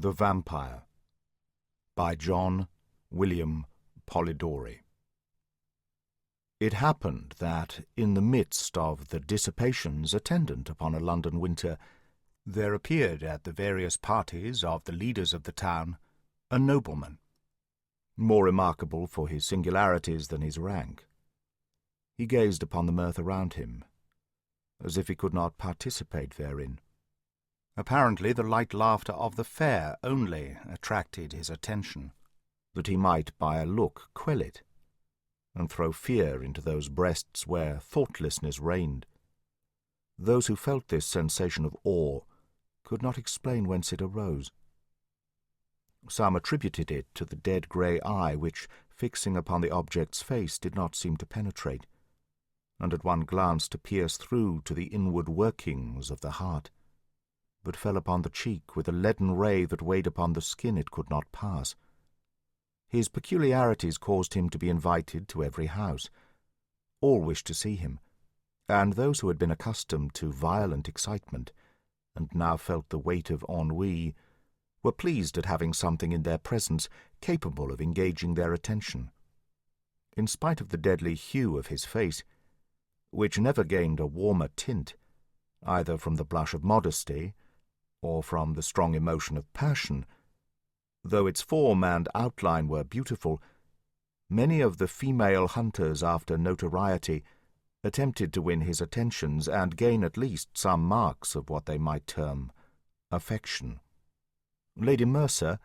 The Vampyre by John William Polidori. It happened that, in the midst of the dissipations attendant upon a London winter, there appeared at the various parties of the leaders of the town a nobleman, more remarkable for his singularities than his rank. He gazed upon the mirth around him, as if he could not participate therein. Apparently the light laughter of the fair only attracted his attention, that he might by a look quell it, and throw fear into those breasts where thoughtlessness reigned. Those who felt this sensation of awe could not explain whence it arose. Some attributed it to the dead grey eye which, fixing upon the object's face, did not seem to penetrate, and at one glance to pierce through to the inward workings of the heart, but fell upon the cheek with a leaden ray that weighed upon the skin it could not pass. His peculiarities caused him to be invited to every house. All wished to see him, and those who had been accustomed to violent excitement, and now felt the weight of ennui, were pleased at having something in their presence capable of engaging their attention. In spite of the deadly hue of his face, which never gained a warmer tint, either from the blush of modesty or from the strong emotion of passion, though its form and outline were beautiful, many of the female hunters after notoriety attempted to win his attentions and gain at least some marks of what they might term affection. Lady Mercer,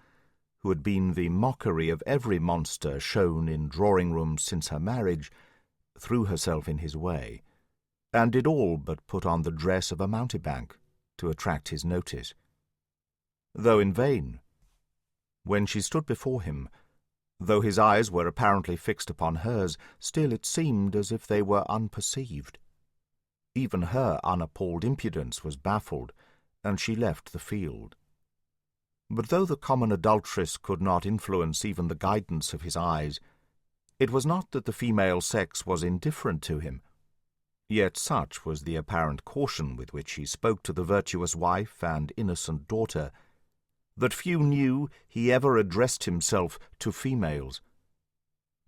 who had been the mockery of every monster shown in drawing-rooms since her marriage, threw herself in his way, and did all but put on the dress of a mountebank to attract his notice. Though in vain. When she stood before him, though his eyes were apparently fixed upon hers, still it seemed as if they were unperceived. Even her unappalled impudence was baffled, and she left the field. But though the common adulteress could not influence even the guidance of his eyes, it was not that the female sex was indifferent to him. Yet such was the apparent caution with which he spoke to the virtuous wife and innocent daughter, that few knew he ever addressed himself to females.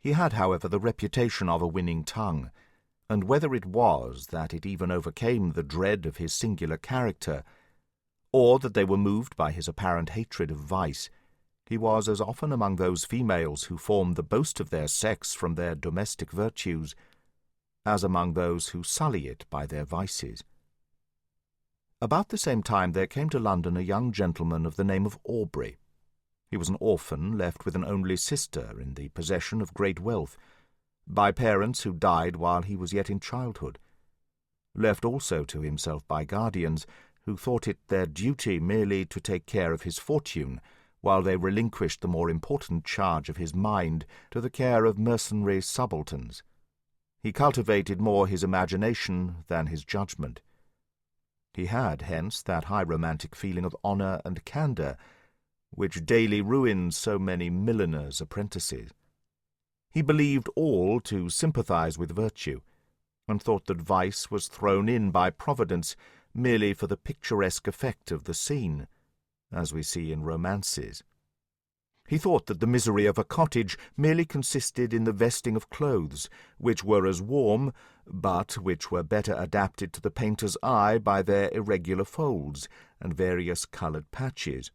He had, however, the reputation of a winning tongue, and whether it was that it even overcame the dread of his singular character, or that they were moved by his apparent hatred of vice, he was as often among those females who formed the boast of their sex from their domestic virtues, as among those who sully it by their vices. About the same time there came to London a young gentleman of the name of Aubrey. He was an orphan left with an only sister in the possession of great wealth, by parents who died while he was yet in childhood, left also to himself by guardians who thought it their duty merely to take care of his fortune, while they relinquished the more important charge of his mind to the care of mercenary subalterns. He cultivated more his imagination than his judgment. He had, hence, that high romantic feeling of honour and candour which daily ruins so many milliners' apprentices. He believed all to sympathise with virtue, and thought that vice was thrown in by Providence merely for the picturesque effect of the scene, as we see in romances. He thought that the misery of a cottage merely consisted in the vesting of clothes, which were as warm, but which were better adapted to the painter's eye by their irregular folds and various coloured patches.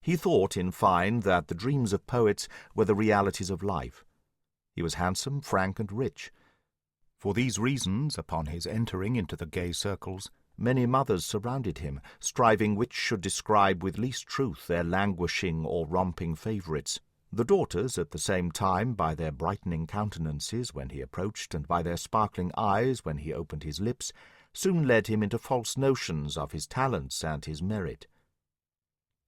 He thought, in fine, that the dreams of poets were the realities of life. He was handsome, frank, and rich. For these reasons, upon his entering into the gay circles, many mothers surrounded him, striving which should describe with least truth their languishing or romping favourites. The daughters, at the same time, by their brightening countenances when he approached, and by their sparkling eyes when he opened his lips, soon led him into false notions of his talents and his merit.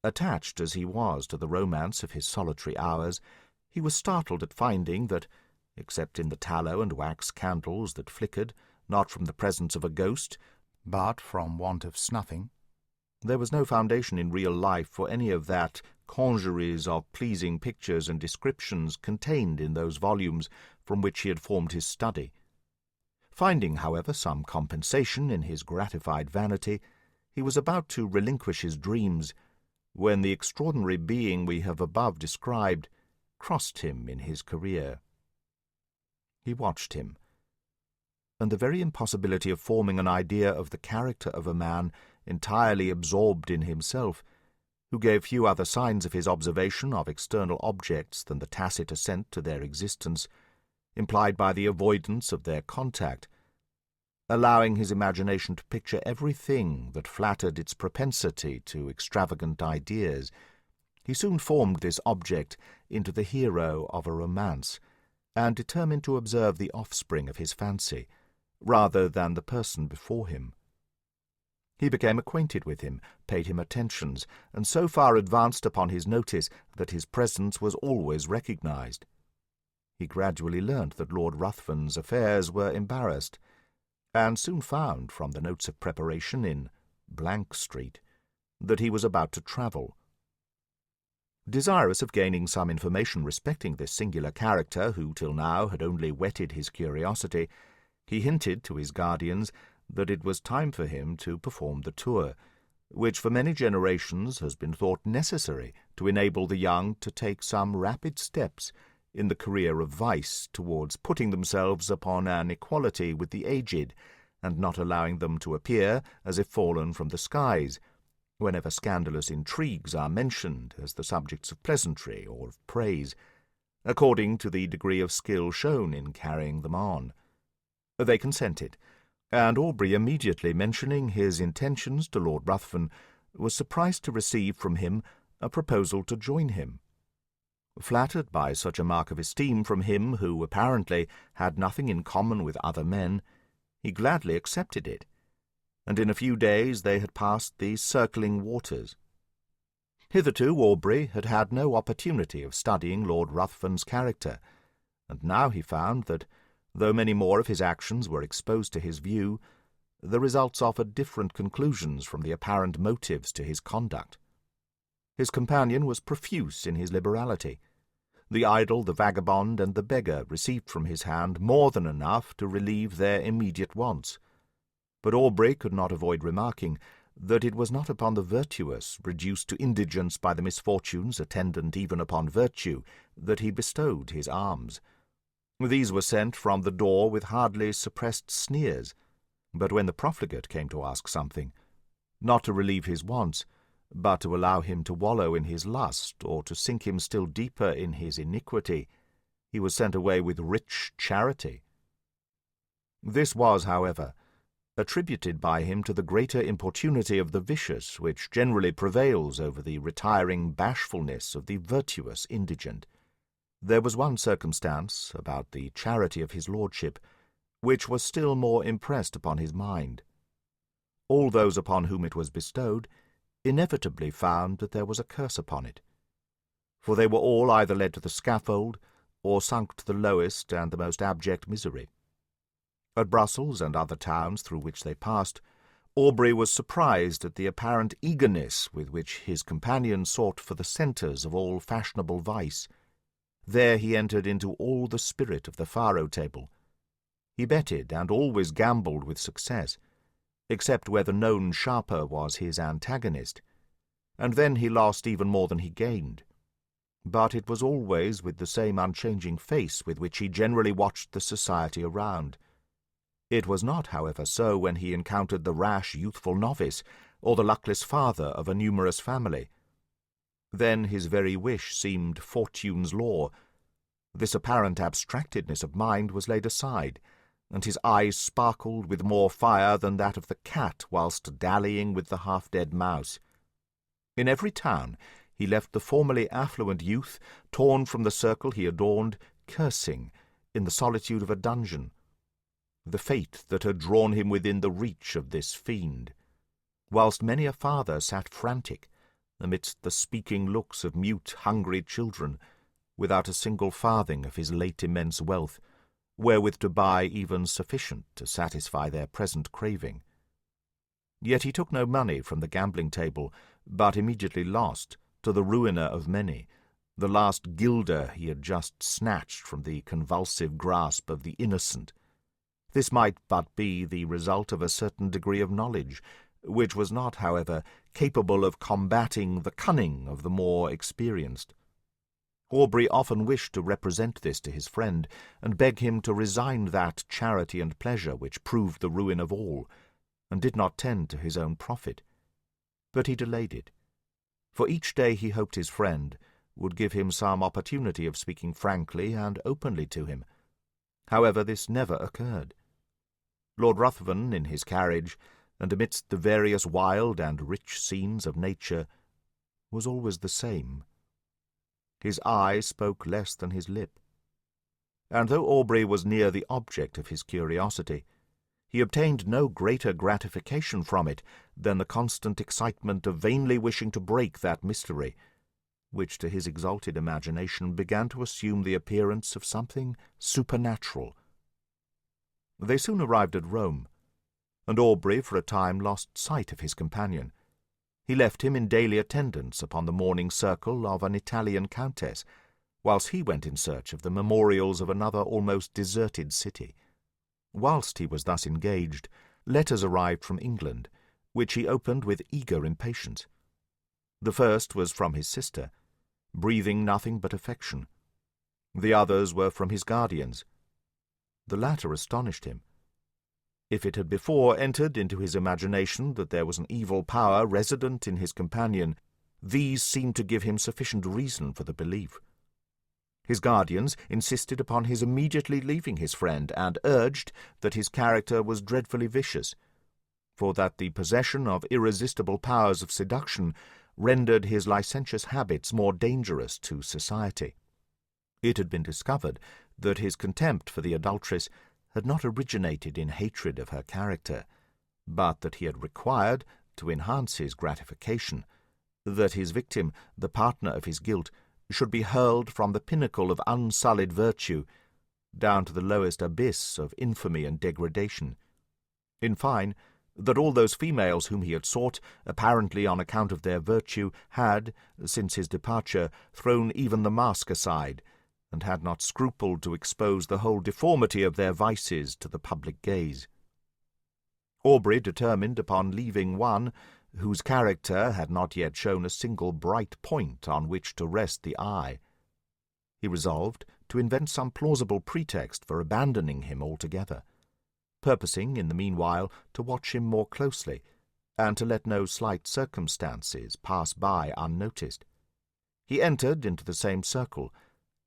Attached as he was to the romance of his solitary hours, he was startled at finding that, except in the tallow and wax candles that flickered, not from the presence of a ghost, but from want of snuffing, there was no foundation in real life for any of that congeries of pleasing pictures and descriptions contained in those volumes from which he had formed his study. Finding, however, some compensation in his gratified vanity, he was about to relinquish his dreams, when the extraordinary being we have above described crossed him in his career. He watched him, and the very impossibility of forming an idea of the character of a man entirely absorbed in himself, who gave few other signs of his observation of external objects than the tacit assent to their existence, implied by the avoidance of their contact, allowing his imagination to picture everything that flattered its propensity to extravagant ideas, he soon formed this object into the hero of a romance, and determined to observe the offspring of his fancy, rather than the person before him. He became acquainted with him, paid him attentions, and so far advanced upon his notice that his presence was always recognized. He gradually learnt that Lord Ruthven's affairs were embarrassed, and soon found from the notes of preparation in Street that he was about to travel. Desirous of gaining some information respecting this singular character, who till now had only whetted his curiosity, he hinted to his guardians that it was time for him to perform the tour, which for many generations has been thought necessary to enable the young to take some rapid steps in the career of vice towards putting themselves upon an equality with the aged, and not allowing them to appear as if fallen from the skies, whenever scandalous intrigues are mentioned as the subjects of pleasantry or of praise, according to the degree of skill shown in carrying them on. They consented, and Aubrey, immediately mentioning his intentions to Lord Ruthven, was surprised to receive from him a proposal to join him. Flattered by such a mark of esteem from him who apparently had nothing in common with other men, he gladly accepted it, and in a few days they had passed the circling waters. Hitherto Aubrey had had no opportunity of studying Lord Ruthven's character, and now he found that, though many more of his actions were exposed to his view, the results offered different conclusions from the apparent motives to his conduct. His companion was profuse in his liberality. The idle, the vagabond, and the beggar received from his hand more than enough to relieve their immediate wants. But Aubrey could not avoid remarking that it was not upon the virtuous, reduced to indigence by the misfortunes attendant even upon virtue, that he bestowed his alms. These were sent from the door with hardly suppressed sneers, but when the profligate came to ask something, not to relieve his wants, but to allow him to wallow in his lust, or to sink him still deeper in his iniquity, he was sent away with rich charity. This was, however, attributed by him to the greater importunity of the vicious, which generally prevails over the retiring bashfulness of the virtuous indigent. There was one circumstance about the charity of his lordship which was still more impressed upon his mind. All those upon whom it was bestowed inevitably found that there was a curse upon it, for they were all either led to the scaffold or sunk to the lowest and the most abject misery. At Brussels and other towns through which they passed, Aubrey was surprised at the apparent eagerness with which his companion sought for the centres of all fashionable vice. There he entered into all the spirit of the faro table. He betted and always gambled with success, except where the known sharper was his antagonist, and then he lost even more than he gained. But it was always with the same unchanging face with which he generally watched the society around. It was not, however, so when he encountered the rash youthful novice, or the luckless father of a numerous family. Then his very wish seemed fortune's law. This apparent abstractedness of mind was laid aside, and his eyes sparkled with more fire than that of the cat whilst dallying with the half-dead mouse. In every town he left the formerly affluent youth, torn from the circle he adorned, cursing, in the solitude of a dungeon, the fate that had drawn him within the reach of this fiend, whilst many a father sat frantic, amidst the speaking looks of mute, hungry children, without a single farthing of his late immense wealth, wherewith to buy even sufficient to satisfy their present craving. Yet he took no money from the gambling table, but immediately lost, to the ruiner of many, the last guilder he had just snatched from the convulsive grasp of the innocent. This might but be the result of a certain degree of knowledge, which was not, however, capable of combating the cunning of the more experienced. Aubrey often wished to represent this to his friend, and beg him to resign that charity and pleasure which proved the ruin of all, and did not tend to his own profit. But he delayed it, for each day he hoped his friend would give him some opportunity of speaking frankly and openly to him. However, this never occurred. Lord Ruthven, in his carriage, and amidst the various wild and rich scenes of nature, was always the same. His eye spoke less than his lip, and though Aubrey was near the object of his curiosity, he obtained no greater gratification from it than the constant excitement of vainly wishing to break that mystery, which to his exalted imagination began to assume the appearance of something supernatural. They soon arrived at Rome, and Aubrey for a time lost sight of his companion. He left him in daily attendance upon the morning circle of an Italian countess, whilst he went in search of the memorials of another almost deserted city. Whilst he was thus engaged, letters arrived from England, which he opened with eager impatience. The first was from his sister, breathing nothing but affection. The others were from his guardians. The latter astonished him. If it had before entered into his imagination that there was an evil power resident in his companion, these seemed to give him sufficient reason for the belief. His guardians insisted upon his immediately leaving his friend, and urged that his character was dreadfully vicious, for that the possession of irresistible powers of seduction rendered his licentious habits more dangerous to society. It had been discovered that his contempt for the adulteress had not originated in hatred of her character, but that he had required, to enhance his gratification, that his victim, the partner of his guilt, should be hurled from the pinnacle of unsullied virtue down to the lowest abyss of infamy and degradation. In fine, that all those females whom he had sought, apparently on account of their virtue, had, since his departure, thrown even the mask aside, and had not scrupled to expose the whole deformity of their vices to the public gaze. Aubrey determined upon leaving one whose character had not yet shown a single bright point on which to rest the eye. He resolved to invent some plausible pretext for abandoning him altogether, purposing in the meanwhile to watch him more closely, and to let no slight circumstances pass by unnoticed. He entered into the same circle,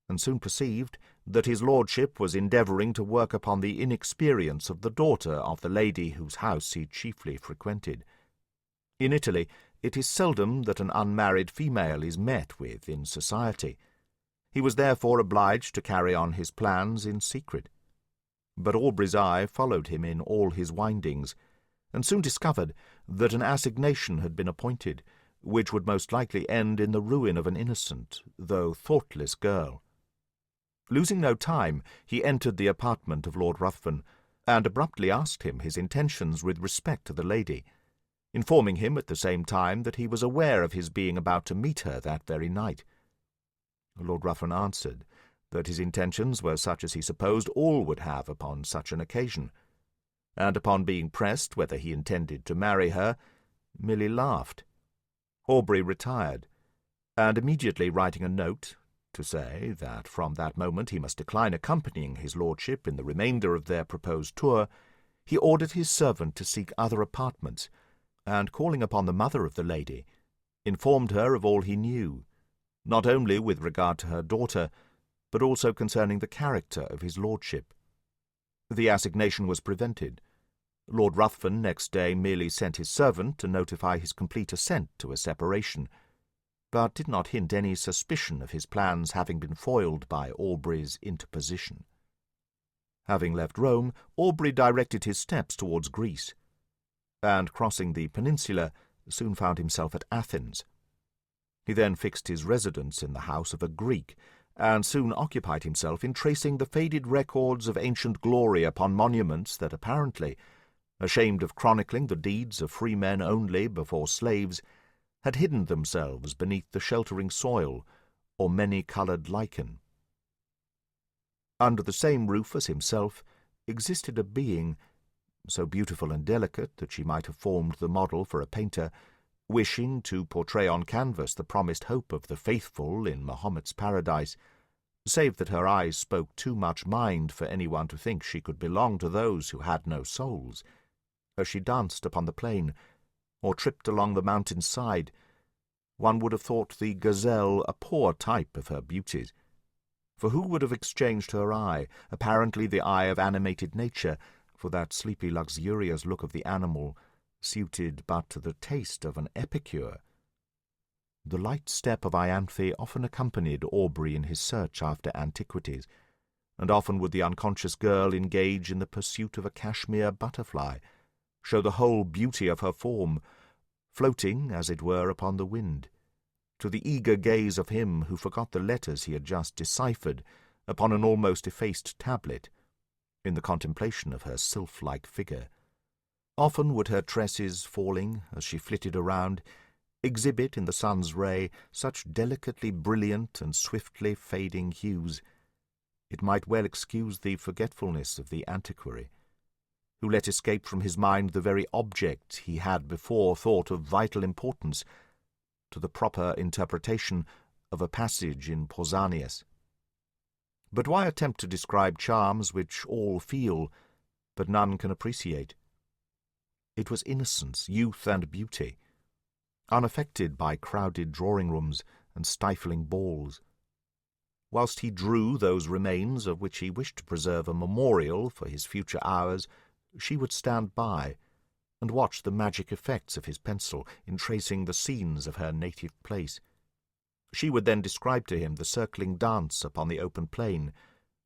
and soon perceived that his lordship was endeavouring to work upon the inexperience of the daughter of the lady whose house he chiefly frequented. In Italy, it is seldom that an unmarried female is met with in society. He was therefore obliged to carry on his plans in secret. But Aubrey's eye followed him in all his windings, and soon discovered that an assignation had been appointed, which would most likely end in the ruin of an innocent, though thoughtless girl. Losing no time, he entered the apartment of Lord Ruthven, and abruptly asked him his intentions with respect to the lady, informing him at the same time that he was aware of his being about to meet her that very night. Lord Ruthven answered that his intentions were such as he supposed all would have upon such an occasion, and upon being pressed whether he intended to marry her, merely laughed. Aubrey retired, and immediately writing a note to say that from that moment he must decline accompanying his lordship in the remainder of their proposed tour, he ordered his servant to seek other apartments, and calling upon the mother of the lady, informed her of all he knew, not only with regard to her daughter, but also concerning the character of his lordship. The assignation was prevented. Lord Ruthven next day merely sent his servant to notify his complete assent to a separation, but did not hint any suspicion of his plans having been foiled by Aubrey's interposition. Having left Rome, Aubrey directed his steps towards Greece, and, crossing the peninsula, soon found himself at Athens. He then fixed his residence in the house of a Greek, and soon occupied himself in tracing the faded records of ancient glory upon monuments that apparently, ashamed of chronicling the deeds of free men only before slaves, had hidden themselves beneath the sheltering soil or many-coloured lichen. Under the same roof as himself existed a being, so beautiful and delicate that she might have formed the model for a painter, wishing to portray on canvas the promised hope of the faithful in Mahomet's paradise, save that her eyes spoke too much mind for anyone to think she could belong to those who had no souls. As she danced upon the plain, or tripped along the mountain's side, one would have thought the gazelle a poor type of her beauties. For who would have exchanged her eye, apparently the eye of animated nature, for that sleepy luxurious look of the animal, suited but to the taste of an epicure? The light step of Ianthe often accompanied Aubrey in his search after antiquities, and often would the unconscious girl engage in the pursuit of a cashmere butterfly, show the whole beauty of her form, floating, as it were, upon the wind, to the eager gaze of him who forgot the letters he had just deciphered upon an almost effaced tablet, in the contemplation of her sylph-like figure. Often would her tresses, falling as she flitted around, exhibit in the sun's ray such delicately brilliant and swiftly fading hues, it might well excuse the forgetfulness of the antiquary, who let escape from his mind the very object he had before thought of vital importance to the proper interpretation of a passage in Pausanias. But why attempt to describe charms which all feel, but none can appreciate? It was innocence, youth, and beauty, unaffected by crowded drawing-rooms and stifling balls. Whilst he drew those remains of which he wished to preserve a memorial for his future hours, she would stand by and watch the magic effects of his pencil in tracing the scenes of her native place. She would then describe to him the circling dance upon the open plain,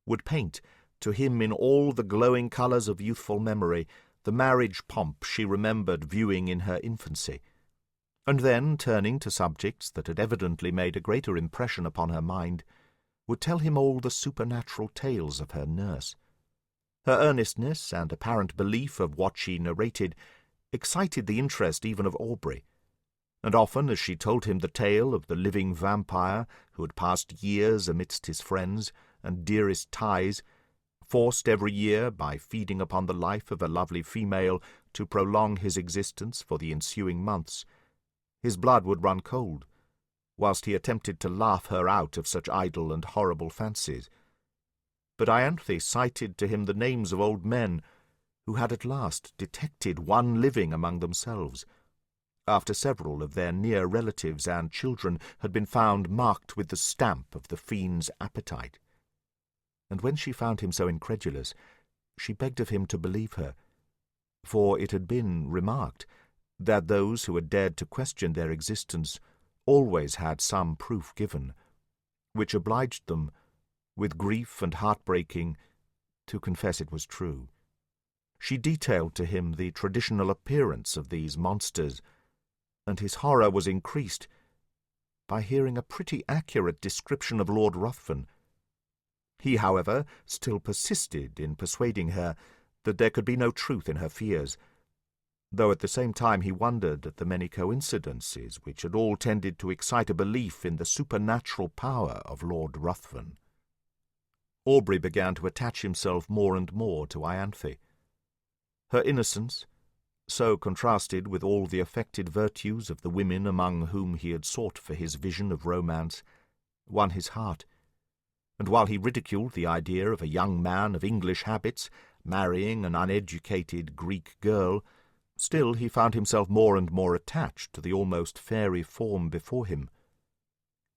would paint, to him in all the glowing colours of youthful memory, the marriage pomp she remembered viewing in her infancy, and then, turning to subjects that had evidently made a greater impression upon her mind, would tell him all the supernatural tales of her nurse. Her earnestness and apparent belief of what she narrated excited the interest even of Aubrey, and often as she told him the tale of the living vampire who had passed years amidst his friends and dearest ties, forced every year, by feeding upon the life of a lovely female, to prolong his existence for the ensuing months, his blood would run cold, whilst he attempted to laugh her out of such idle and horrible fancies. But Ianthe cited to him the names of old men who had at last detected one living among themselves, after several of their near relatives and children had been found marked with the stamp of the fiend's appetite. And when she found him so incredulous, she begged of him to believe her, for it had been remarked that those who had dared to question their existence always had some proof given, which obliged them, with grief and heartbreaking, to confess it was true. She detailed to him the traditional appearance of these monsters, and his horror was increased by hearing a pretty accurate description of Lord Ruthven. He, however, still persisted in persuading her that there could be no truth in her fears, though at the same time he wondered at the many coincidences which had all tended to excite a belief in the supernatural power of Lord Ruthven. Aubrey began to attach himself more and more to Ianthe. Her innocence, so contrasted with all the affected virtues of the women among whom he had sought for his vision of romance, won his heart, and while he ridiculed the idea of a young man of English habits marrying an uneducated Greek girl, still he found himself more and more attached to the almost fairy form before him.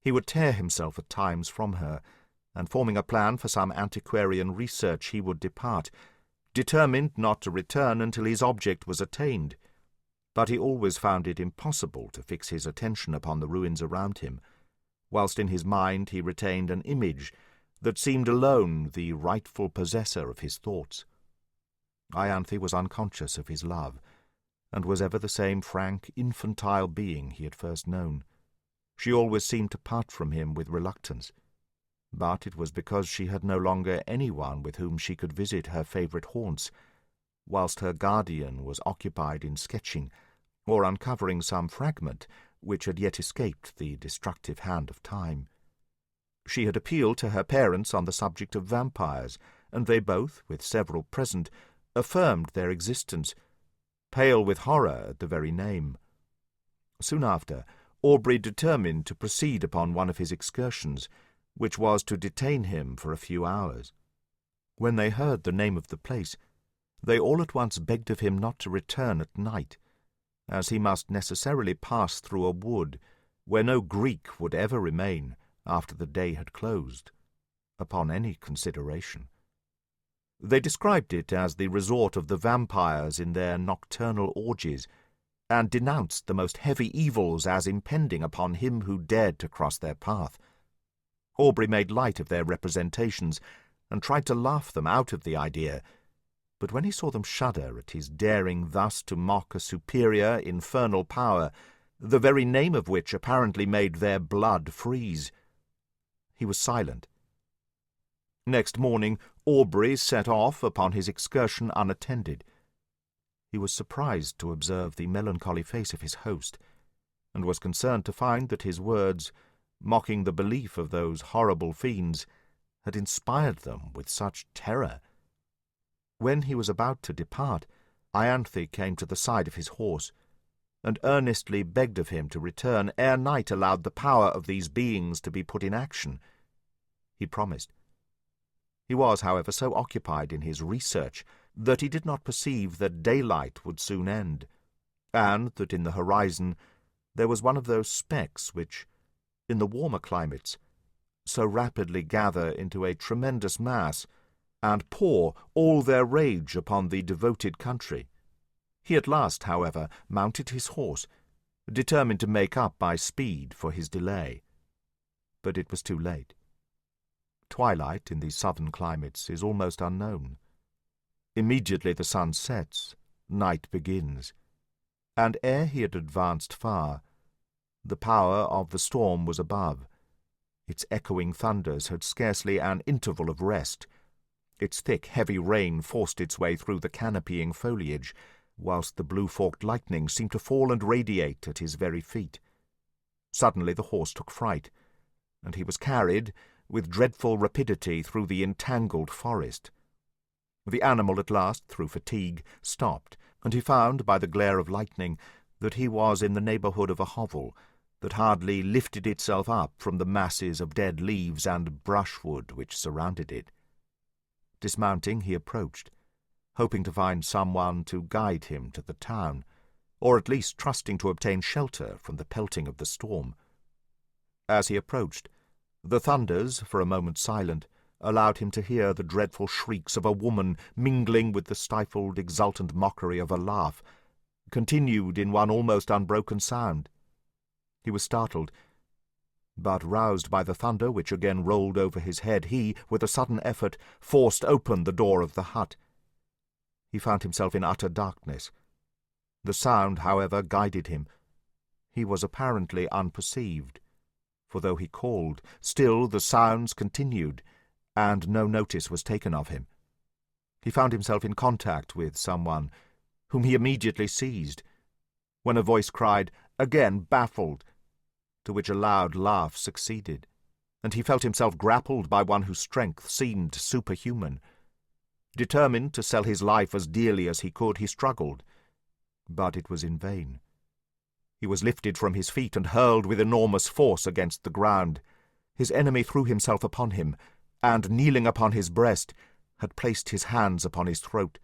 He would tear himself at times from her, and forming a plan for some antiquarian research he would depart, determined not to return until his object was attained. But he always found it impossible to fix his attention upon the ruins around him, whilst in his mind he retained an image that seemed alone the rightful possessor of his thoughts. Ianthe was unconscious of his love, and was ever the same frank, infantile being he had first known. She always seemed to part from him with reluctance, but it was because she had no longer anyone with whom she could visit her favourite haunts, whilst her guardian was occupied in sketching or uncovering some fragment which had yet escaped the destructive hand of time. She had appealed to her parents on the subject of vampires, and they both, with several present, affirmed their existence, pale with horror at the very name. Soon after, Aubrey determined to proceed upon one of his excursions, which was to detain him for a few hours. When they heard the name of the place, they all at once begged of him not to return at night, as he must necessarily pass through a wood where no Greek would ever remain after the day had closed, upon any consideration. They described it as the resort of the vampires in their nocturnal orgies, and denounced the most heavy evils as impending upon him who dared to cross their path. Aubrey made light of their representations, and tried to laugh them out of the idea, but when he saw them shudder at his daring thus to mock a superior infernal power, the very name of which apparently made their blood freeze, he was silent. Next morning Aubrey set off upon his excursion unattended. He was surprised to observe the melancholy face of his host, and was concerned to find that his words, mocking the belief of those horrible fiends, had inspired them with such terror. When he was about to depart, Ianthe came to the side of his horse, and earnestly begged of him to return ere night allowed the power of these beings to be put in action. He promised. He was, however, so occupied in his research that he did not perceive that daylight would soon end, and that in the horizon there was one of those specks which, in the warmer climates, so rapidly gather into a tremendous mass and pour all their rage upon the devoted country. He at last, however, mounted his horse, determined to make up by speed for his delay. But it was too late. Twilight in these southern climates is almost unknown. Immediately the sun sets, night begins, and ere he had advanced far, the power of the storm was above. Its echoing thunders had scarcely an interval of rest. Its thick, heavy rain forced its way through the canopying foliage, whilst the blue-forked lightning seemed to fall and radiate at his very feet. Suddenly the horse took fright, and he was carried with dreadful rapidity through the entangled forest. The animal at last, through fatigue, stopped, and he found by the glare of lightning that he was in the neighbourhood of a hovel that hardly lifted itself up from the masses of dead leaves and brushwood which surrounded it. Dismounting, he approached, hoping to find someone to guide him to the town, or at least trusting to obtain shelter from the pelting of the storm. As he approached, the thunders, for a moment silent, allowed him to hear the dreadful shrieks of a woman mingling with the stifled, exultant mockery of a laugh, continued in one almost unbroken sound. He was startled, but roused by the thunder which again rolled over his head, he, with a sudden effort, forced open the door of the hut. He found himself in utter darkness. The sound, however, guided him. He was apparently unperceived, for though he called, still the sounds continued, and no notice was taken of him. He found himself in contact with someone, whom he immediately seized, when a voice cried, again baffled, to which a loud laugh succeeded, and he felt himself grappled by one whose strength seemed superhuman. Determined to sell his life as dearly as he could, he struggled, but it was in vain. He was lifted from his feet and hurled with enormous force against the ground. His enemy threw himself upon him, and, kneeling upon his breast, had placed his hands upon his throat.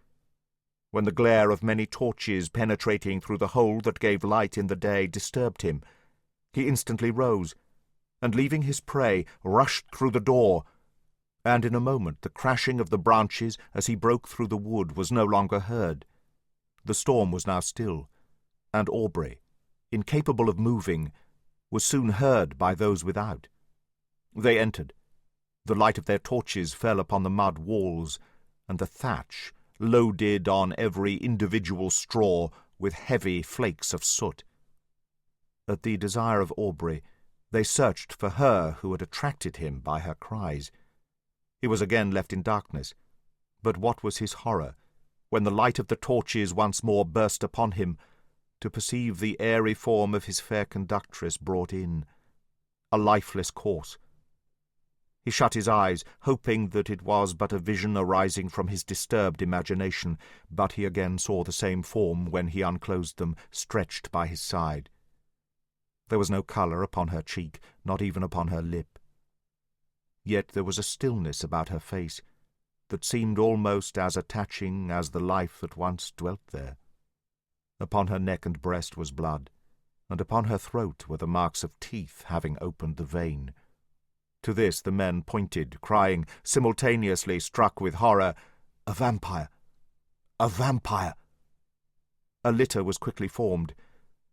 When the glare of many torches penetrating through the hole that gave light in the day disturbed him, he instantly rose, and leaving his prey, rushed through the door, and in a moment the crashing of the branches as he broke through the wood was no longer heard. The storm was now still, and Aubrey, incapable of moving, was soon heard by those without. They entered. The light of their torches fell upon the mud walls, and the thatch, loaded on every individual straw with heavy flakes of soot. At the desire of Aubrey, they searched for her who had attracted him by her cries. He was again left in darkness, but what was his horror, when the light of the torches once more burst upon him, to perceive the airy form of his fair conductress brought in, a lifeless corpse. He shut his eyes, hoping that it was but a vision arising from his disturbed imagination, but he again saw the same form when he unclosed them, stretched by his side. There was no colour upon her cheek, not even upon her lip. Yet there was a stillness about her face that seemed almost as attaching as the life that once dwelt there. Upon her neck and breast was blood, and upon her throat were the marks of teeth having opened the vein. To this the men pointed, crying, simultaneously struck with horror, "A vampire! A vampire!" A litter was quickly formed,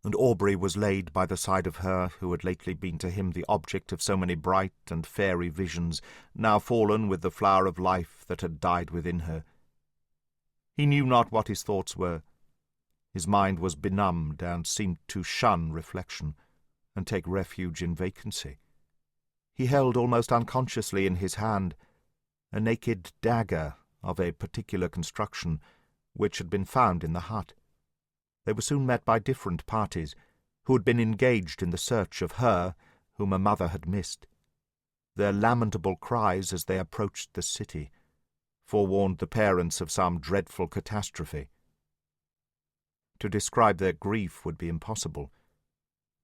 and Aubrey was laid by the side of her who had lately been to him the object of so many bright and fairy visions, now fallen with the flower of life that had died within her. He knew not what his thoughts were. His mind was benumbed and seemed to shun reflection, and take refuge in vacancy. He held almost unconsciously in his hand a naked dagger of a particular construction which had been found in the hut. They were soon met by different parties, who had been engaged in the search of her whom a mother had missed. Their lamentable cries as they approached the city forewarned the parents of some dreadful catastrophe. To describe their grief would be impossible,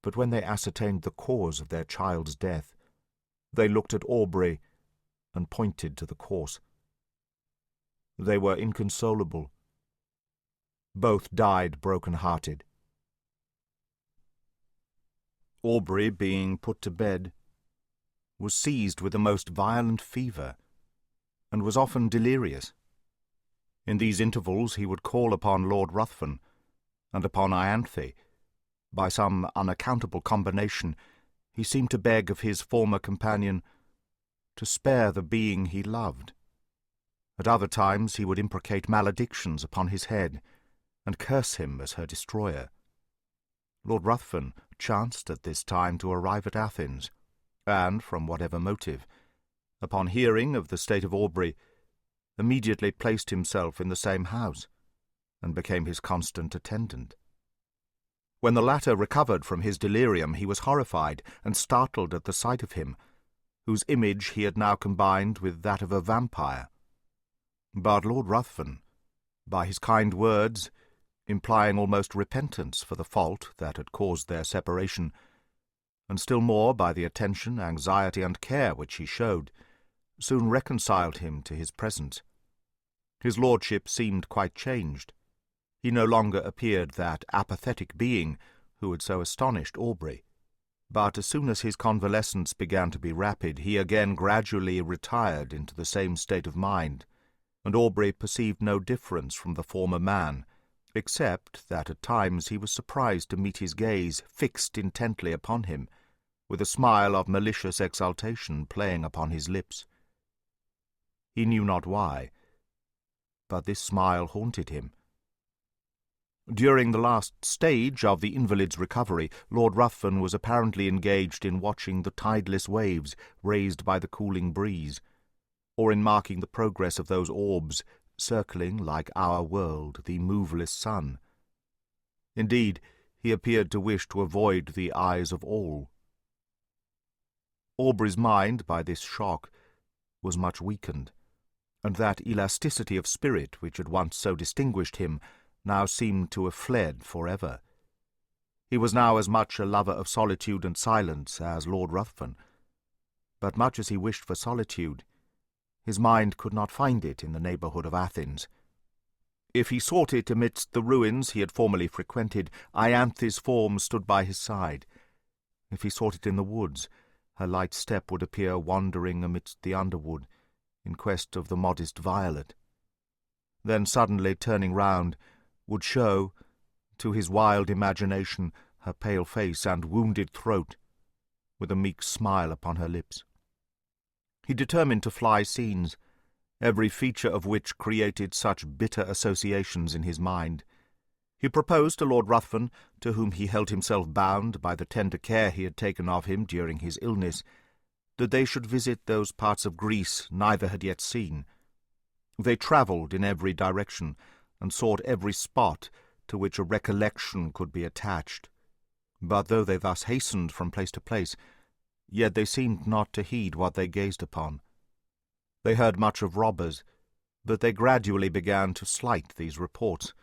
but when they ascertained the cause of their child's death, they looked at Aubrey and pointed to the corse. They were inconsolable. Both died broken-hearted. Aubrey, being put to bed, was seized with a most violent fever, and was often delirious. In these intervals he would call upon Lord Ruthven, and upon Ianthe. By some unaccountable combination, he seemed to beg of his former companion to spare the being he loved. At other times he would imprecate maledictions upon his head, and curse him as her destroyer. Lord Ruthven chanced at this time to arrive at Athens, and, from whatever motive, upon hearing of the state of Aubrey, immediately placed himself in the same house, and became his constant attendant. When the latter recovered from his delirium, he was horrified and startled at the sight of him, whose image he had now combined with that of a vampire. But Lord Ruthven, by his kind words, implying almost repentance for the fault that had caused their separation, and still more by the attention, anxiety, and care which he showed, soon reconciled him to his presence. His lordship seemed quite changed. He no longer appeared that apathetic being who had so astonished Aubrey, but as soon as his convalescence began to be rapid, he again gradually retired into the same state of mind, and Aubrey perceived no difference from the former man, except that at times he was surprised to meet his gaze fixed intently upon him, with a smile of malicious exultation playing upon his lips. He knew not why, but this smile haunted him. During the last stage of the invalid's recovery, Lord Ruthven was apparently engaged in watching the tideless waves raised by the cooling breeze, or in marking the progress of those orbs circling, like our world, the moveless sun. Indeed, he appeared to wish to avoid the eyes of all. Aubrey's mind, by this shock, was much weakened, and that elasticity of spirit which had once so distinguished him now seemed to have fled forever. He was now as much a lover of solitude and silence as Lord Ruthven, but much as he wished for solitude, his mind could not find it in the neighbourhood of Athens. If he sought it amidst the ruins he had formerly frequented, Ianthe's form stood by his side. If he sought it in the woods, her light step would appear wandering amidst the underwood, in quest of the modest violet. Then suddenly turning round, would show, to his wild imagination, her pale face and wounded throat, with a meek smile upon her lips. He determined to fly scenes, every feature of which created such bitter associations in his mind. He proposed to Lord Ruthven, to whom he held himself bound by the tender care he had taken of him during his illness, that they should visit those parts of Greece neither had yet seen. They travelled in every direction, and sought every spot to which a recollection could be attached. But though they thus hastened from place to place, yet they seemed not to heed what they gazed upon. They heard much of robbers, but they gradually began to slight these reports,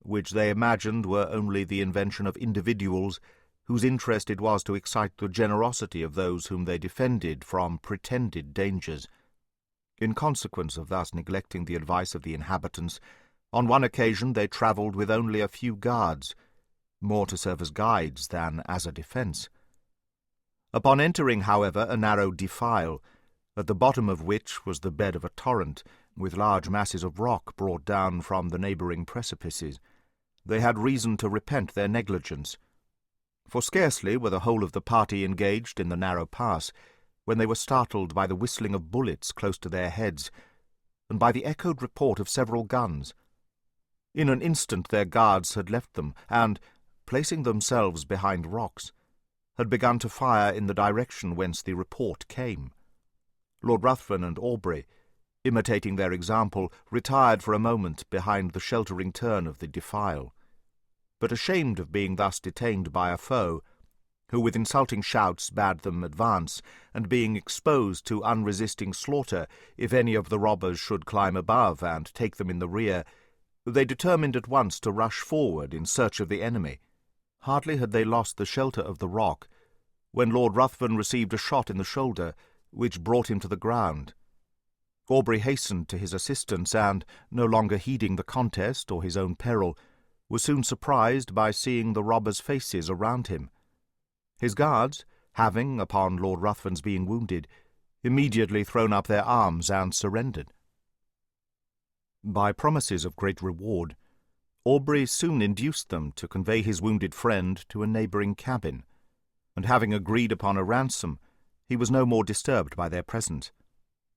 which they imagined were only the invention of individuals whose interest it was to excite the generosity of those whom they defended from pretended dangers. In consequence of thus neglecting the advice of the inhabitants, on one occasion they travelled with only a few guards, more to serve as guides than as a defence. Upon entering, however, a narrow defile, at the bottom of which was the bed of a torrent, with large masses of rock brought down from the neighbouring precipices, they had reason to repent their negligence. For scarcely were the whole of the party engaged in the narrow pass, when they were startled by the whistling of bullets close to their heads, and by the echoed report of several guns. In an instant their guards had left them, and, placing themselves behind rocks, had begun to fire in the direction whence the report came. Lord Ruthven and Aubrey, imitating their example, retired for a moment behind the sheltering turn of the defile. But ashamed of being thus detained by a foe, who with insulting shouts bade them advance, and being exposed to unresisting slaughter if any of the robbers should climb above and take them in the rear, they determined at once to rush forward in search of the enemy. Hardly had they lost the shelter of the rock, when Lord Ruthven received a shot in the shoulder, which brought him to the ground. Aubrey hastened to his assistance, and, no longer heeding the contest or his own peril, was soon surprised by seeing the robbers' faces around him. His guards, having, upon Lord Ruthven's being wounded, immediately thrown up their arms and surrendered. By promises of great reward, Aubrey soon induced them to convey his wounded friend to a neighbouring cabin, and having agreed upon a ransom, he was no more disturbed by their presence,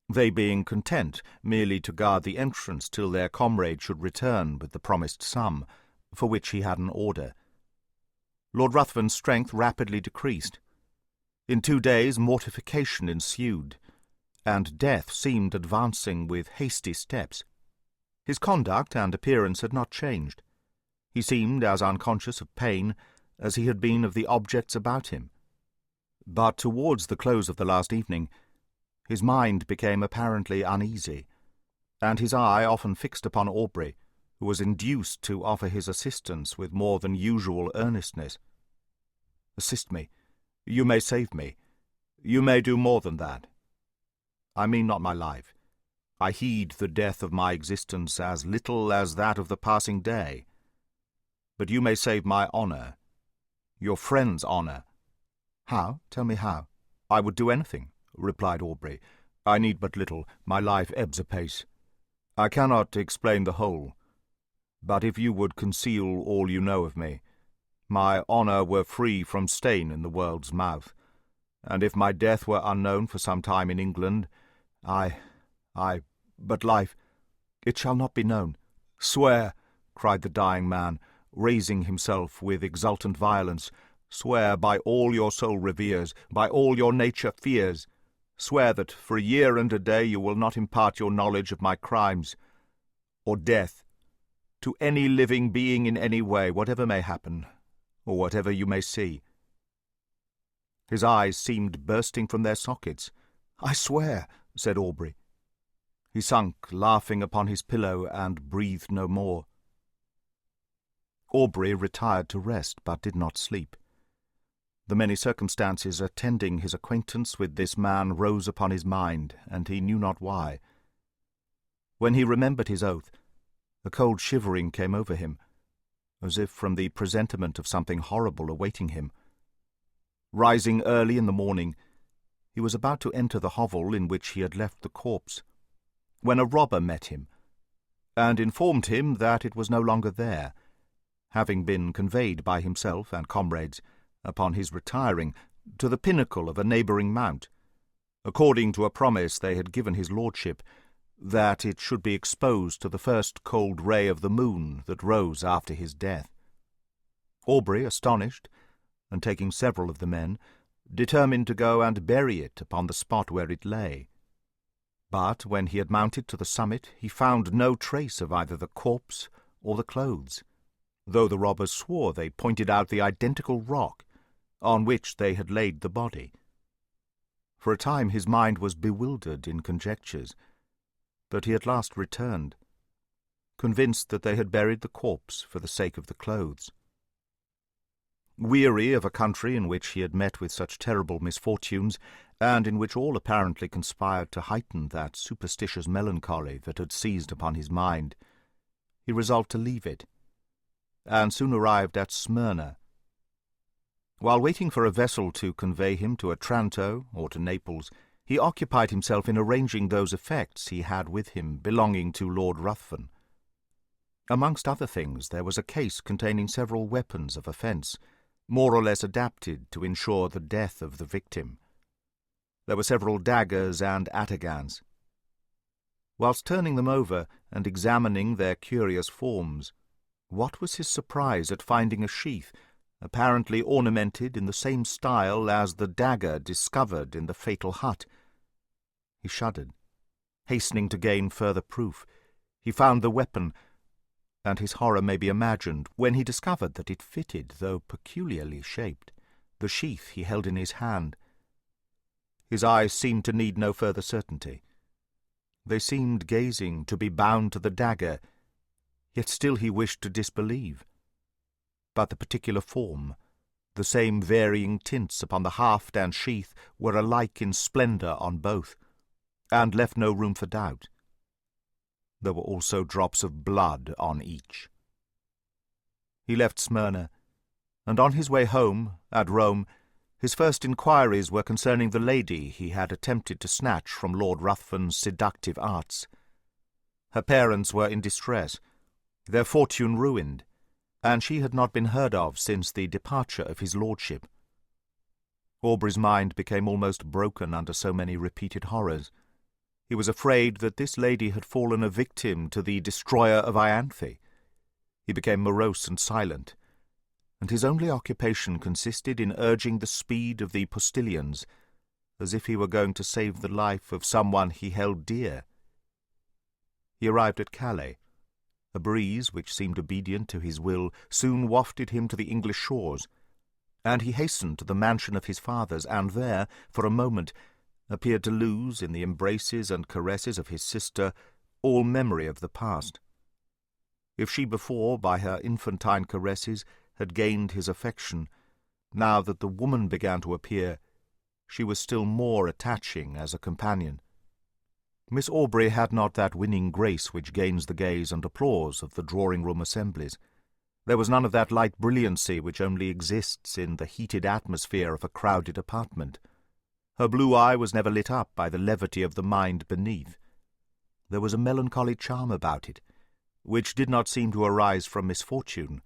they being content merely to guard the entrance till their comrade should return with the promised sum, for which he had an order. Lord Ruthven's strength rapidly decreased. In 2 days mortification ensued, and death seemed advancing with hasty steps. His conduct and appearance had not changed. He seemed as unconscious of pain as he had been of the objects about him. But towards the close of the last evening, his mind became apparently uneasy, and his eye often fixed upon Aubrey, who was induced to offer his assistance with more than usual earnestness. "Assist me. You may save me. You may do more than that. I mean not my life. I heed the death of my existence as little as that of the passing day. But you may save my honour, your friend's honour." "How? Tell me how." "I would do anything," replied Aubrey. "I need but little. My life ebbs apace. I cannot explain the whole. But if you would conceal all you know of me, my honour were free from stain in the world's mouth, and if my death were unknown for some time in England, but life, it shall not be known." "Swear," cried the dying man, raising himself with exultant violence, "swear by all your soul reveres, by all your nature fears. Swear that for a year and a day you will not impart your knowledge of my crimes, or death, to any living being in any way, whatever may happen, or whatever you may see." His eyes seemed bursting from their sockets. "I swear," said Aubrey. He sunk, laughing, upon his pillow, and breathed no more. Aubrey retired to rest, but did not sleep. The many circumstances attending his acquaintance with this man rose upon his mind, and he knew not why. When he remembered his oath, a cold shivering came over him, as if from the presentiment of something horrible awaiting him. Rising early in the morning, he was about to enter the hovel in which he had left the corpse, when a robber met him, and informed him that it was no longer there, having been conveyed by himself and comrades, upon his retiring, to the pinnacle of a neighbouring mount, according to a promise they had given his lordship, that it should be exposed to the first cold ray of the moon that rose after his death. Aubrey, astonished, and taking several of the men, determined to go and bury it upon the spot where it lay. But when he had mounted to the summit, he found no trace of either the corpse or the clothes, though the robbers swore they pointed out the identical rock on which they had laid the body. For a time his mind was bewildered in conjectures, but he at last returned, convinced that they had buried the corpse for the sake of the clothes. Weary of a country in which he had met with such terrible misfortunes, and in which all apparently conspired to heighten that superstitious melancholy that had seized upon his mind, he resolved to leave it, and soon arrived at Smyrna. While waiting for a vessel to convey him to Otranto or to Naples, he occupied himself in arranging those effects he had with him belonging to Lord Ruthven. Amongst other things, there was a case containing several weapons of offence, more or less adapted to ensure the death of the victim. There were several daggers and atagans. Whilst turning them over and examining their curious forms, what was his surprise at finding a sheath, apparently ornamented in the same style as the dagger discovered in the fatal hut. He shuddered. Hastening to gain further proof, he found the weapon, and his horror may be imagined when he discovered that it fitted, though peculiarly shaped, the sheath he held in his hand. His eyes seemed to need no further certainty. They seemed gazing to be bound to the dagger, yet still he wished to disbelieve. But the particular form, the same varying tints upon the haft and sheath, were alike in splendour on both, and left no room for doubt. There were also drops of blood on each. He left Smyrna, and on his way home, at Rome, his first inquiries were concerning the lady he had attempted to snatch from Lord Ruthven's seductive arts. Her parents were in distress, their fortune ruined, and she had not been heard of since the departure of his lordship. Aubrey's mind became almost broken under so many repeated horrors. He was afraid that this lady had fallen a victim to the destroyer of Ianthe. He became morose and silent, and his only occupation consisted in urging the speed of the postilions, as if he were going to save the life of someone he held dear. He arrived at Calais. A breeze, which seemed obedient to his will, soon wafted him to the English shores, and he hastened to the mansion of his fathers, and there, for a moment, appeared to lose, in the embraces and caresses of his sister, all memory of the past. If she before, by her infantine caresses, had gained his affection, now that the woman began to appear, she was still more attaching as a companion. Miss Aubrey had not that winning grace which gains the gaze and applause of the drawing-room assemblies. There was none of that light brilliancy which only exists in the heated atmosphere of a crowded apartment. Her blue eye was never lit up by the levity of the mind beneath. There was a melancholy charm about it, which did not seem to arise from misfortune,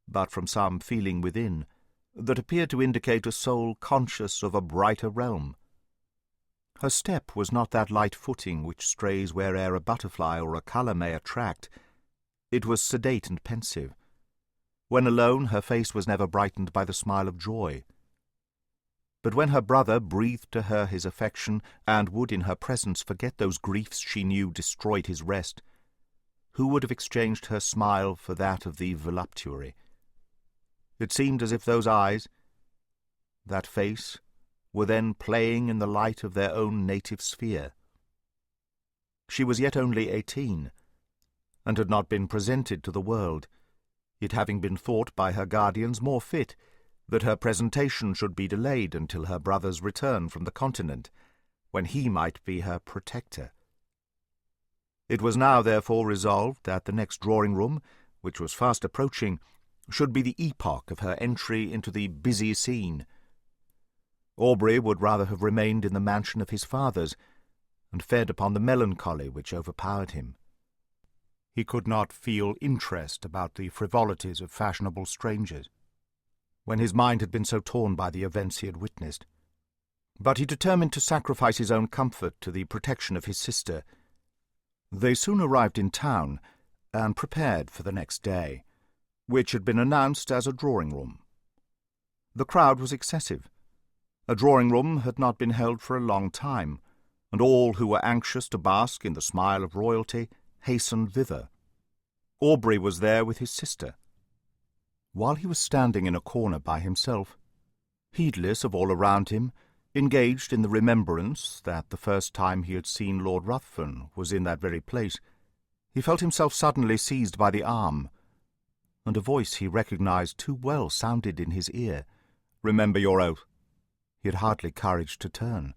but from some feeling within, that appeared to indicate a soul conscious of a brighter realm. Her step was not that light footing which strays where'er a butterfly or a colour may attract. It was sedate and pensive. When alone, her face was never brightened by the smile of joy. But when her brother breathed to her his affection, and would in her presence forget those griefs she knew destroyed his rest, who would have exchanged her smile for that of the voluptuary? It seemed as if those eyes, that face, were then playing in the light of their own native sphere. She was yet only 18, and had not been presented to the world, it having been thought by her guardians more fit that her presentation should be delayed until her brother's return from the continent, when he might be her protector. It was now therefore resolved that the next drawing-room, which was fast approaching, should be the epoch of her entry into the busy scene. Aubrey would rather have remained in the mansion of his fathers, and fed upon the melancholy which overpowered him. He could not feel interest about the frivolities of fashionable strangers, when his mind had been so torn by the events he had witnessed. But he determined to sacrifice his own comfort to the protection of his sister. They soon arrived in town, and prepared for the next day, which had been announced as a drawing-room. The crowd was excessive. A drawing-room had not been held for a long time, and all who were anxious to bask in the smile of royalty hastened thither. Aubrey was there with his sister. While he was standing in a corner by himself, heedless of all around him, engaged in the remembrance that the first time he had seen Lord Ruthven was in that very place, he felt himself suddenly seized by the arm, and a voice he recognized too well sounded in his ear. "Remember your oath." He had hardly courage to turn,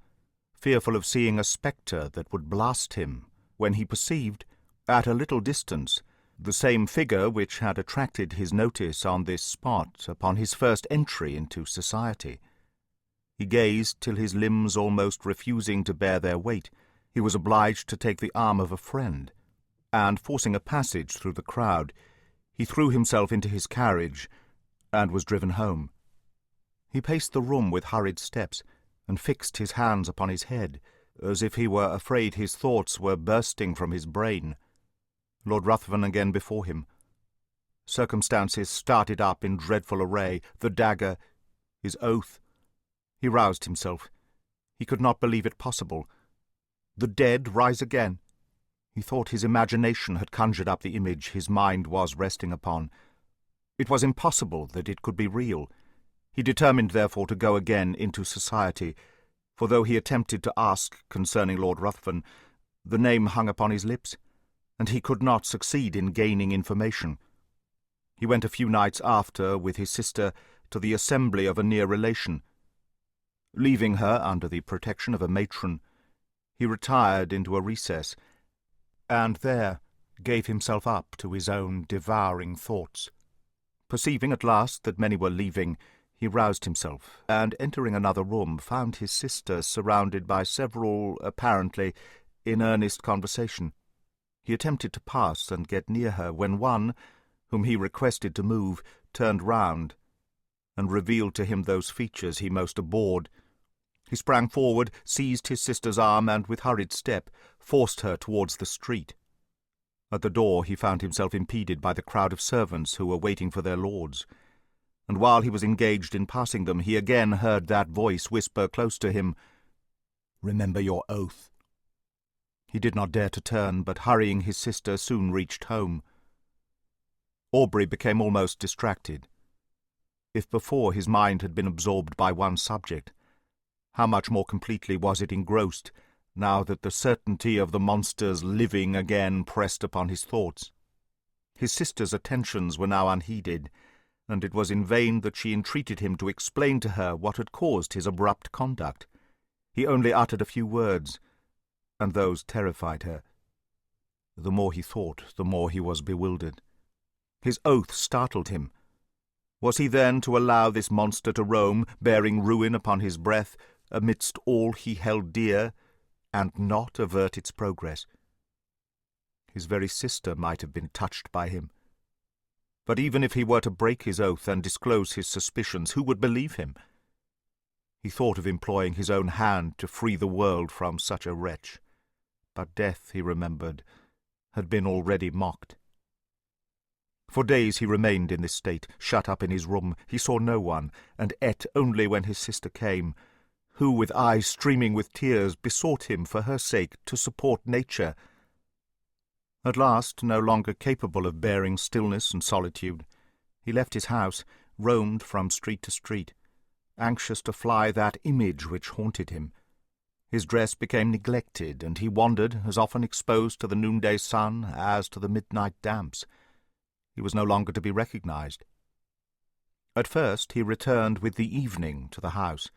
fearful of seeing a spectre that would blast him, when he perceived, at a little distance, the same figure which had attracted his notice on this spot upon his first entry into society. He gazed till his limbs almost refusing to bear their weight, he was obliged to take the arm of a friend, and, forcing a passage through the crowd, he threw himself into his carriage and was driven home. He paced the room with hurried steps, and fixed his hands upon his head, as if he were afraid his thoughts were bursting from his brain. Lord Ruthven again before him. Circumstances started up in dreadful array, the dagger, his oath. He roused himself. He could not believe it possible. The dead rise again. He thought his imagination had conjured up the image his mind was resting upon. It was impossible that it could be real. He determined, therefore, to go again into society, for though he attempted to ask concerning Lord Ruthven, the name hung upon his lips, and he could not succeed in gaining information. He went a few nights after with his sister to the assembly of a near relation. Leaving her under the protection of a matron, he retired into a recess, and there gave himself up to his own devouring thoughts. Perceiving at last that many were leaving, he roused himself, and entering another room, found his sister surrounded by several, apparently, in earnest conversation. He attempted to pass and get near her, when one, whom he requested to move, turned round, and revealed to him those features he most abhorred. He sprang forward, seized his sister's arm, and with hurried step forced her towards the street. At the door he found himself impeded by the crowd of servants who were waiting for their lords, and while he was engaged in passing them, he again heard that voice whisper close to him, "Remember your oath." He did not dare to turn, but hurrying his sister soon reached home. Aubrey became almost distracted. If before his mind had been absorbed by one subject, how much more completely was it engrossed, now that the certainty of the monster's living again pressed upon his thoughts. His sister's attentions were now unheeded, and it was in vain that she entreated him to explain to her what had caused his abrupt conduct. He only uttered a few words, and those terrified her. The more he thought, the more he was bewildered. His oath startled him. Was he then to allow this monster to roam, bearing ruin upon his breath, amidst all he held dear, and not avert its progress? His very sister might have been touched by him. But even if he were to break his oath and disclose his suspicions, who would believe him? He thought of employing his own hand to free the world from such a wretch. But death, he remembered, had been already mocked. For days he remained in this state, shut up in his room. He saw no one, and ate only when his sister came, who, with eyes streaming with tears, besought him for her sake to support nature. At last, no longer capable of bearing stillness and solitude, he left his house, roamed from street to street, anxious to fly that image which haunted him. His dress became neglected, and he wandered, as often exposed to the noonday sun as to the midnight damps. He was no longer to be recognized. At first he returned with the evening to the house,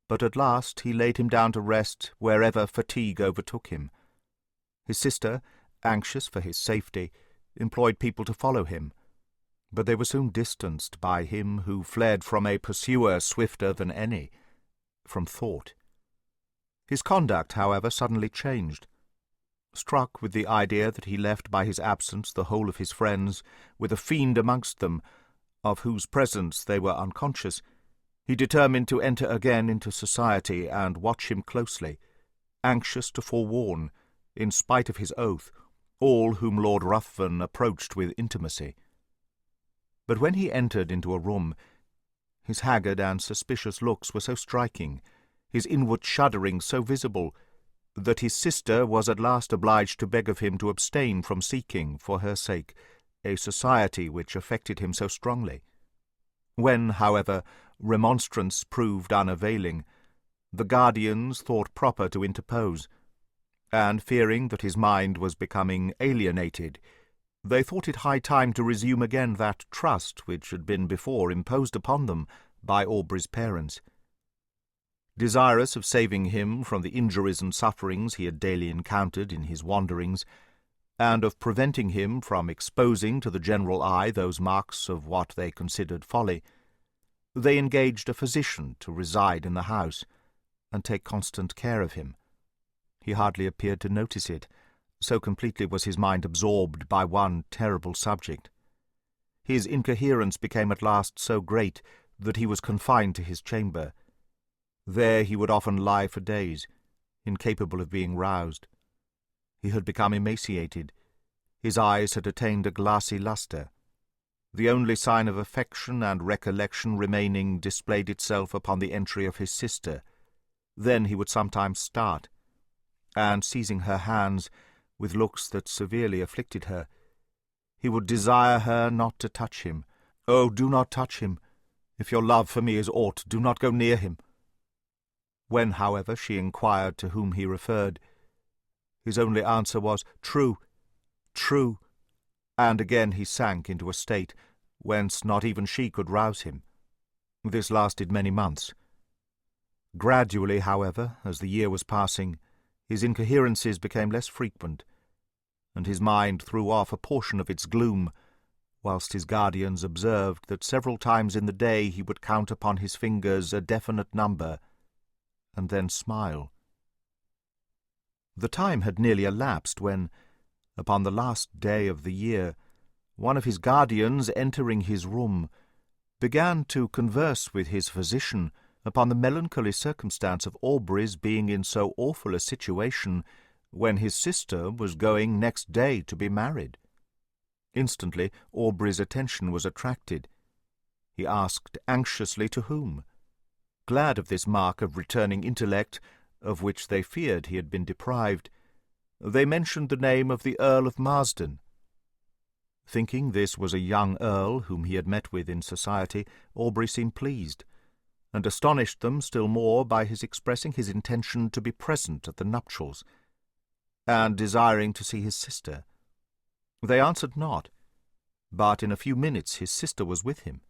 but at last he laid him down to rest wherever fatigue overtook him. His sister, anxious for his safety, employed people to follow him, but they were soon distanced by him who fled from a pursuer swifter than any, from thought. His conduct, however, suddenly changed. Struck with the idea that he left by his absence the whole of his friends, with a fiend amongst them, of whose presence they were unconscious, he determined to enter again into society and watch him closely, anxious to forewarn, in spite of his oath, all whom Lord Ruthven approached with intimacy. But when he entered into a room, his haggard and suspicious looks were so striking, his inward shuddering so visible, that his sister was at last obliged to beg of him to abstain from seeking, for her sake, a society which affected him so strongly. When, however, remonstrance proved unavailing, the guardians thought proper to interpose, and, fearing that his mind was becoming alienated, They thought it high time to resume again that trust which had been before imposed upon them by Aubrey's parents. Desirous of saving him from the injuries and sufferings he had daily encountered in his wanderings, and of preventing him from exposing to the general eye those marks of what they considered folly, they engaged a physician to reside in the house, and take constant care of him. He hardly appeared to notice it, so completely was his mind absorbed by one terrible subject. His incoherence became at last so great that he was confined to his chamber. There he would often lie for days, incapable of being roused. He had become emaciated. His eyes had attained a glassy lustre. The only sign of affection and recollection remaining displayed itself upon the entry of his sister. Then he would sometimes start, and, seizing her hands, with looks that severely afflicted her, he would desire her not to touch him. "Oh, do not touch him. If your love for me is aught, do not go near him." When, however, she inquired to whom he referred, his only answer was, "True, true," and again he sank into a state whence not even she could rouse him. This lasted many months. Gradually, however, as the year was passing, his incoherences became less frequent, and his mind threw off a portion of its gloom, whilst his guardians observed that several times in the day he would count upon his fingers a definite number, and then smile. The time had nearly elapsed when, upon the last day of the year, one of his guardians, entering his room, began to converse with his physician upon the melancholy circumstance of Aubrey's being in so awful a situation when his sister was going next day to be married. Instantly Aubrey's attention was attracted. He asked anxiously to whom. Glad of this mark of returning intellect, of which they feared he had been deprived, they mentioned the name of the Earl of Marsden. Thinking this was a young earl whom he had met with in society, Aubrey seemed pleased, and astonished them still more by his expressing his intention to be present at the nuptials, and desiring to see his sister. They answered not, but in a few minutes his sister was with him.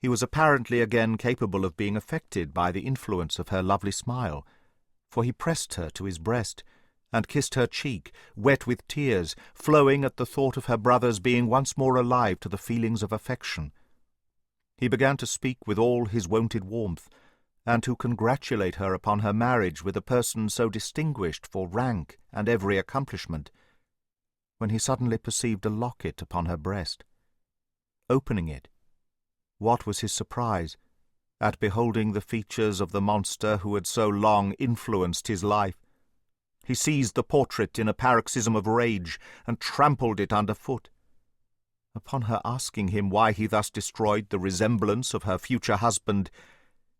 He was apparently again capable of being affected by the influence of her lovely smile, for he pressed her to his breast, and kissed her cheek, wet with tears, flowing at the thought of her brother's being once more alive to the feelings of affection. He began to speak with all his wonted warmth, and to congratulate her upon her marriage with a person so distinguished for rank and every accomplishment, when he suddenly perceived a locket upon her breast. Opening it, what was his surprise at beholding the features of the monster who had so long influenced his life! He seized the portrait in a paroxysm of rage, and trampled it under foot. Upon her asking him why he thus destroyed the resemblance of her future husband,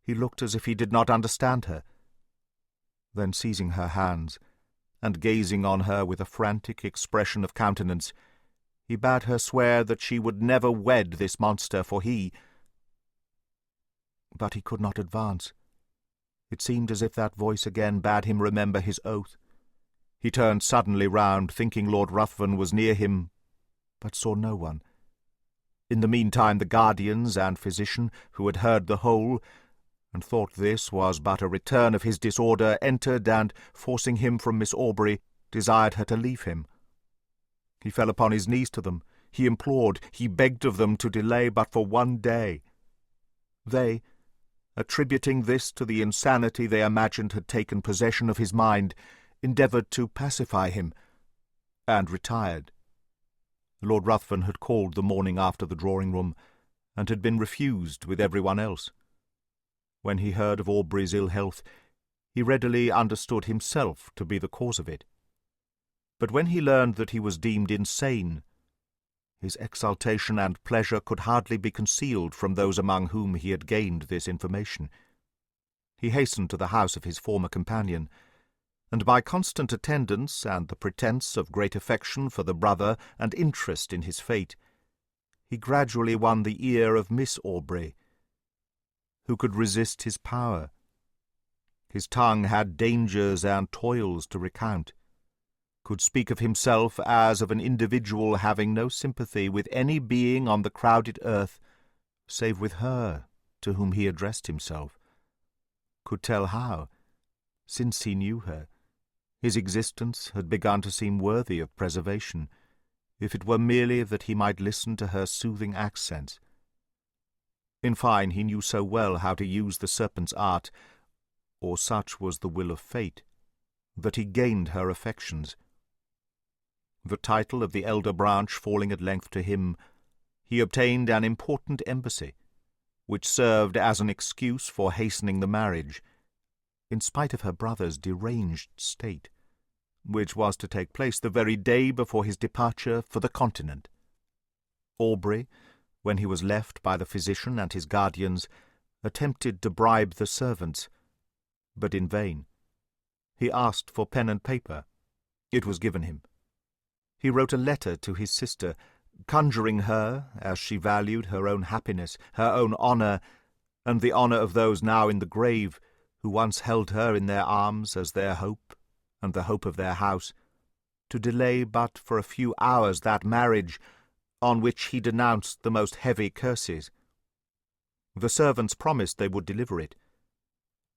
he looked as if he did not understand her. Then, seizing her hands, and gazing on her with a frantic expression of countenance, he bade her swear that she would never wed this monster, for he— But he could not advance. It seemed as if that voice again bade him remember his oath. He turned suddenly round, thinking Lord Ruthven was near him, but saw no one. In the meantime the guardians and physician, who had heard the whole, and thought this was but a return of his disorder, entered, and, forcing him from Miss Aubrey, desired her to leave him. He fell upon his knees to them. He implored, he begged of them to delay but for one day. They, attributing this to the insanity they imagined had taken possession of his mind, endeavoured to pacify him, and retired. Lord Ruthven had called the morning after the drawing-room, and had been refused with everyone else. When he heard of Aubrey's ill health, he readily understood himself to be the cause of it. But when he learned that he was deemed insane, his exultation and pleasure could hardly be concealed from those among whom he had gained this information. He hastened to the house of his former companion, and by constant attendance and the pretence of great affection for the brother and interest in his fate, he gradually won the ear of Miss Aubrey. Who could resist his power? His tongue had dangers and toils to recount. could speak of himself as of an individual having no sympathy with any being on the crowded earth, save with her to whom he addressed himself, could tell how, since he knew her, his existence had begun to seem worthy of preservation, if it were merely that he might listen to her soothing accents. In fine, he knew so well how to use the serpent's art, or such was the will of fate, that he gained her affections. The title of the elder branch falling at length to him, he obtained an important embassy, which served as an excuse for hastening the marriage, in spite of her brother's deranged state, which was to take place the very day before his departure for the continent. Aubrey, when he was left by the physician and his guardians, attempted to bribe the servants, but in vain. He asked for pen and paper. It was given him. He wrote a letter to his sister, conjuring her, as she valued her own happiness, her own honour, and the honour of those now in the grave, who once held her in their arms as their hope, and the hope of their house, to delay but for a few hours that marriage, on which he denounced the most heavy curses. The servants promised they would deliver it,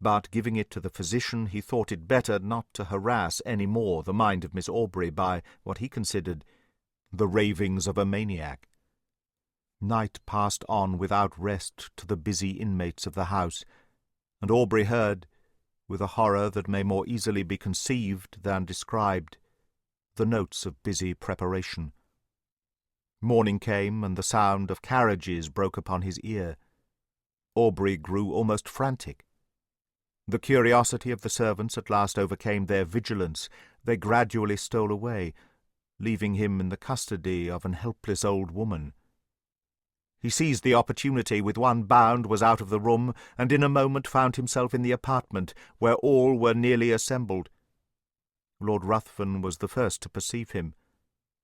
but giving it to the physician, he thought it better not to harass any more the mind of Miss Aubrey by what he considered the ravings of a maniac. Night passed on without rest to the busy inmates of the house, and Aubrey heard, with a horror that may more easily be conceived than described, the notes of busy preparation. Morning came, and the sound of carriages broke upon his ear. Aubrey grew almost frantic. The curiosity of the servants at last overcame their vigilance. They gradually stole away, leaving him in the custody of an helpless old woman. He seized the opportunity, with one bound was out of the room, and in a moment found himself in the apartment, where all were nearly assembled. Lord Ruthven was the first to perceive him.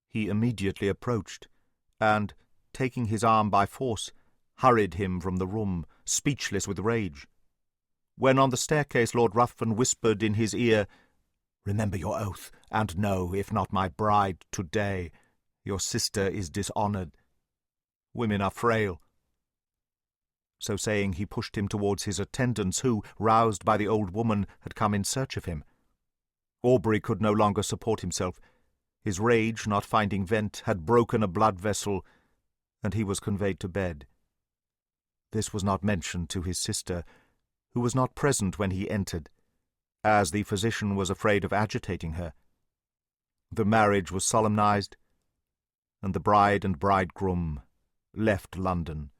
He immediately approached, and, taking his arm by force, hurried him from the room, speechless with rage. When on the staircase Lord Ruthven whispered in his ear, "Remember your oath, and know, if not my bride today, your sister is dishonoured. Women are frail." So saying, he pushed him towards his attendants, who, roused by the old woman, had come in search of him. Aubrey could no longer support himself. His rage, not finding vent, had broken a blood vessel, and he was conveyed to bed. This was not mentioned to his sister, who was not present when he entered, as the physician was afraid of agitating her. The marriage was solemnized, and the bride and bridegroom left London.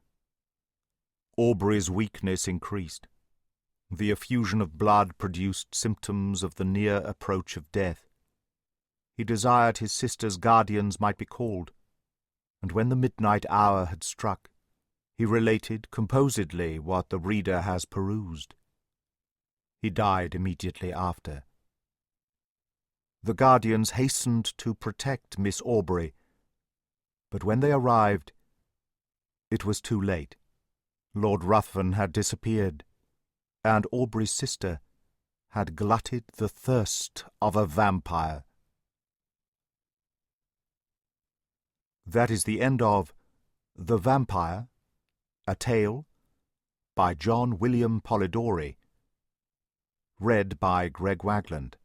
Aubrey's weakness increased. The effusion of blood produced symptoms of the near approach of death. He desired his sister's guardians might be called, and when the midnight hour had struck, he related composedly what the reader has perused. He died immediately after. The guardians hastened to protect Miss Aubrey, but when they arrived, it was too late. Lord Ruthven had disappeared, and Aubrey's sister had glutted the thirst of a vampire. That is the end of The Vampyre, a Tale, by John William Polidori, read by Greg Wagland.